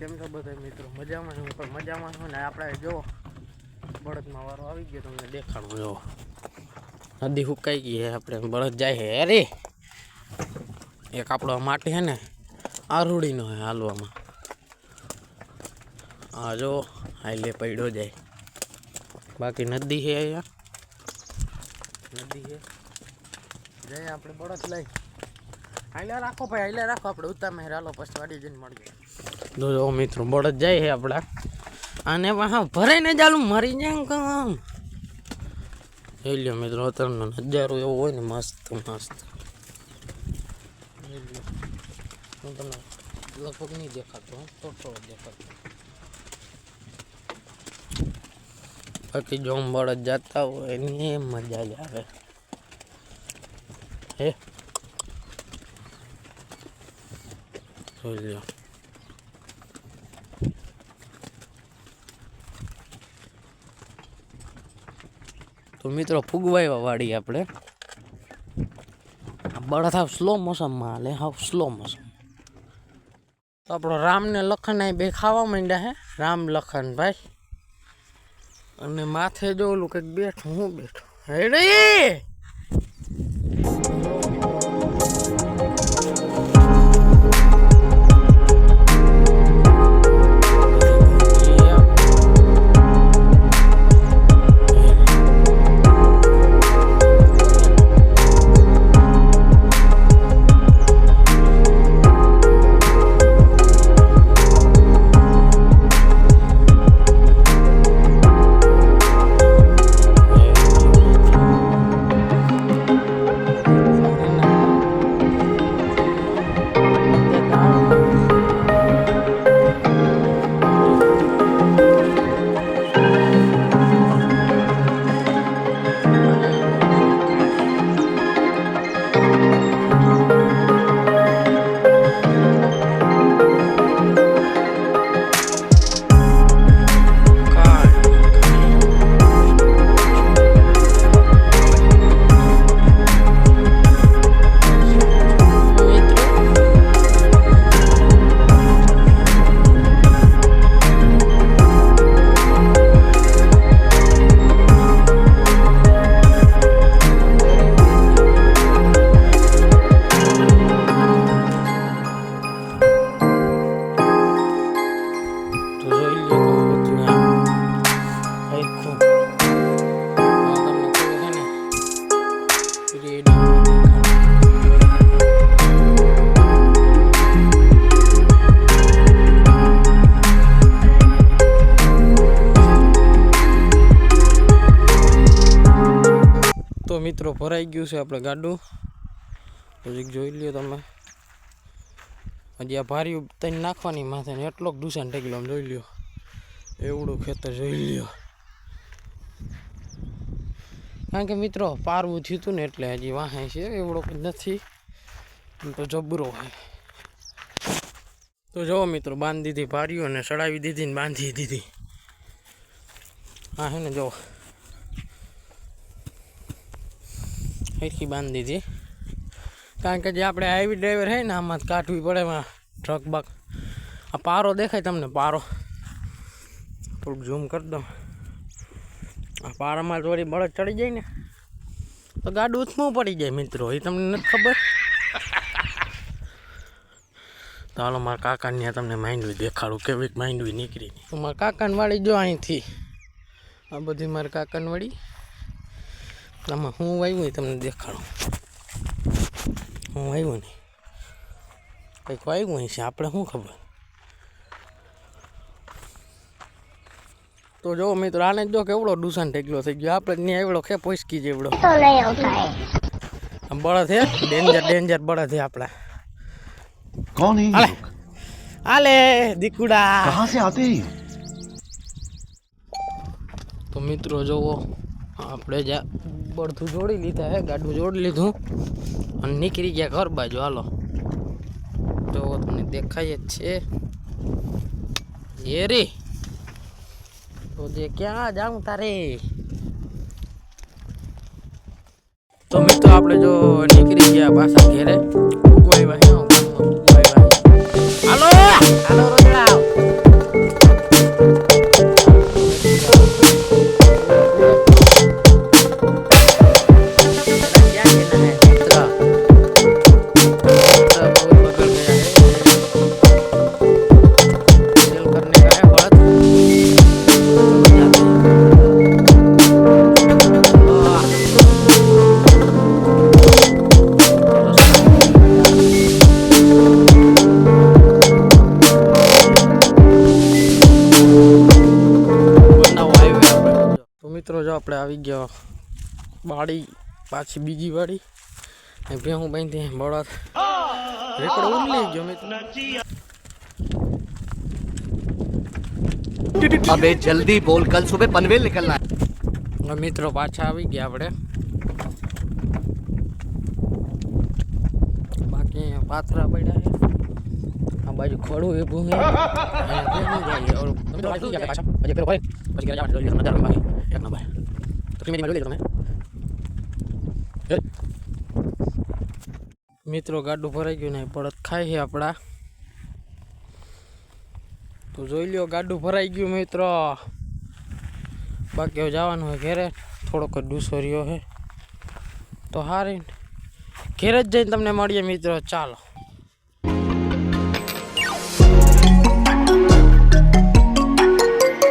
કેમ છો બધા મિત્રો? મજામાં છું, પણ મજામાં છું ને. આપણે જો બળદમાં વારો આવી ગયો, તમને દેખાડું. જો નદી સુકાઈ ગઈ હે, આપણે બળદ જાય છે. અરે એક આપણો માટી હે ને આરૂડીનો હે હાલવામાં. હા જો હાલે પડ્યો જાય. બાકી નદી છે અહીંયા, નદી છે. જઈએ આપણે બળદ લઈ. હાલે રાખો ભાઈ, હાલે રાખો. આપણે ઉતામે હાલો, પછી વાડી જઈને મળીએ. જો મિત્રો બળદ જાય છે આપણા, અને હા ભરાઈને ચાલુ મરી જાય કામ. જોઈ લ્યો મિત્રો, અત્યારનો નજારો એવો હોય ને મસ્ત મસ્ત. હું તમને લગભગ નહીં દેખાતો, થોડો દેખાતો. બાકી જો બળદ જતા હોય એની મજા જ આવે હે. જોઈ લ્યો. તો મિત્રો ફૂગવાઈવા વાળી આપણે બળદ હાવ સ્લો મોસમમાં હાલે, હાવ સ્લો મોસમ. તો આપણો રામ ને લખન આ બે ખાવા માંડ્યા હે, રામ લખન ભાઈ. અને માથે જો ઓલું કંઈક બેઠું, હું બેઠું હેડી. તો મિત્રો ભરાઈ ગયું છે આપણે ગાડું, હજી જોઈ લ્યો તમે. હજી આ ભારી તઈને નાખવાની માથે ને એટલોક દૂષણ થઈ ગયો. જોઈ લ્યો એવડું ખેતર જોઈ લ્યો. કારણ કે મિત્રો પારવું થયું હતું ને એટલે હજી વાહે છે, એવડો નથી તો જબરો હોય. તો જો મિત્રો બાંધી દીધી ભારીઓ ને ચડાવી દીધી ને બાંધી દીધી. હા હે ને જો એટલી બાંધી દીધી. કારણ કે જે આપણે હાઈવી ડ્રાઈવર છે ને આમાં કાઢવી પડે, એમાં ટ્રક બક. આ પારો દેખાય તમને? પારો થોડુંક ઝૂમ કરી દો. આ પારામાં થોડી બળદ ચડી જાય ને તો ગાડું ઉથમું પડી જાય મિત્રો, એ તમને નથી ખબર. તો હાલો મારા કાકાને તમને માંડવી દેખાડું, કેવી માંડવી નીકળી. તો મારા કાકાને વાળી જો અહીંથી, આ બધી મારા કાકાને વાળી. આમાં હું વાવ્યું એ તમને દેખાડું. હું વાવ્યું નહીં, કંઈક વાવ્યું છે, આપણે શું ખબર. તો જો મિત્રો આને જો કેવડો દૂષણ થઈ ગયો. આપણે ત્યાં એવડો ખે પોઈસકી જેવડો બળદ છે. ડેન્જર બળદ છે આપણા. कौन है ये लोग? આલે દીકુડા कहाँ से आते हैं? તો મિત્રો જોવો, આપણે જ્યાં બળધું જોડી લીધા હે, ગાડું જોડી લીધું અને નીકળી ગયા ઘર બાજુ. હાલો જો તમને દેખાય જ છે એ રે. તો જે ક્યાં જાઉં તારે. તો મિત્રો આપણે જો નીકળી ગયા પાછા ઘેરે. હાલો હાલો રોજડા. આવી ગયો વાડી, પાછી બીજી વાડી. ભેહું બાંધી બળદ રેકડો ઉડલી ગયો મિત્રો. अबे जल्दी बोल, कल सुबह पनवेल निकलना है. મિત્રો પાછા આવી ગયા આપણે. બાકી અહીંયા પાથરા પડ્યા છે. આ બાજુ ખડું એ ભૂંગે મિત્રો. ગાડું ભરાઈ ગયું ને બળદ ખાય છે આપણા. તો જોઈ લ્યો ગાડું ભરાઈ ગયું મિત્રો. બાકી હવે જવાનું હોય ઘેરે. થોડોક જ ડૂસો રહ્યો છે તો હારી ઘેર જ જઈને તમને મળીએ મિત્રો. ચાલો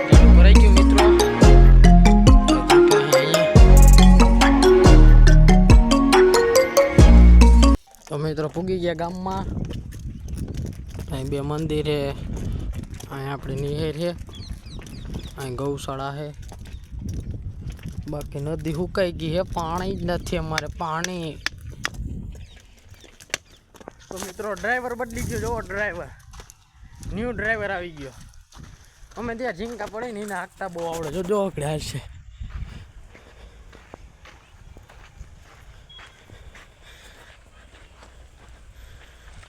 ગાડું ભરાઈ ગયું મિત્રો. તો મિત્રો પૂગી ગયા ગામમાં. અહીં બે મંદિર છે, અહીં આપણી નહેર છે, અહીં ગૌશાળા છે. બાકી નદી સુકાઈ ગઈ છે, પાણી જ નથી અમારે. પાણી તો મિત્રો ડ્રાઈવર બદલી ગયો. જોવો ડ્રાઈવર, ન્યૂ ડ્રાઈવર આવી ગયો. અમે ત્યાં ઝીંકા પડે ને એને હાંકતા બહુ આવડે. જો આકડે હાલશે.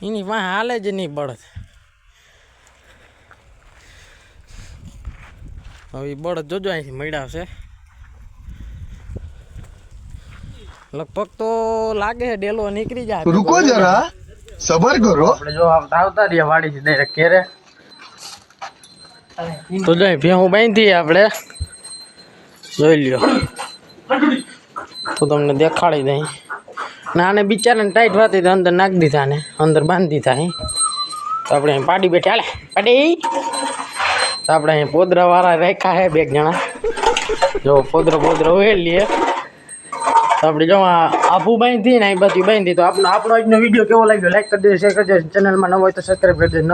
એની પાસે હાલે જ નહીં બળદ. હવે બળદ જોજો અહીંથી મળ્યા. લગભગ તો લાગે છે ડેલો નીકળી જાય. रुको जरा सबर करो. આપણે જો આવતા રહીએ વાડીથી ડાયરેક્ટ ઘેરે. તો જો ભેહું બાંધી આપણે જોઈ લ્યો. તો તમને દેખાડી દઈ. ને આને બિચારાને ટાઈટ વાતી અંદર નાખી દીધા ને અંદર બાંધી દીધા. અહીં તો આપણે અહીં પાડી બેઠા. હાલે પાડી. તો આપણે અહીં પોદરા વાળા રાખ્યા છે 2 જણા. જો પોદરો ઉહેલીએ. તો આપણે જો આભું બાંધી ને અહીં બધી બાંધી. તો આપણો આજનો વિડીયો કેવો લાગ્યો લાઈક કરી દેજો, શેર કરી દેજો. ચેનલમાં ન હોય તો સબસ્ક્રાઈબ કરી દેજો.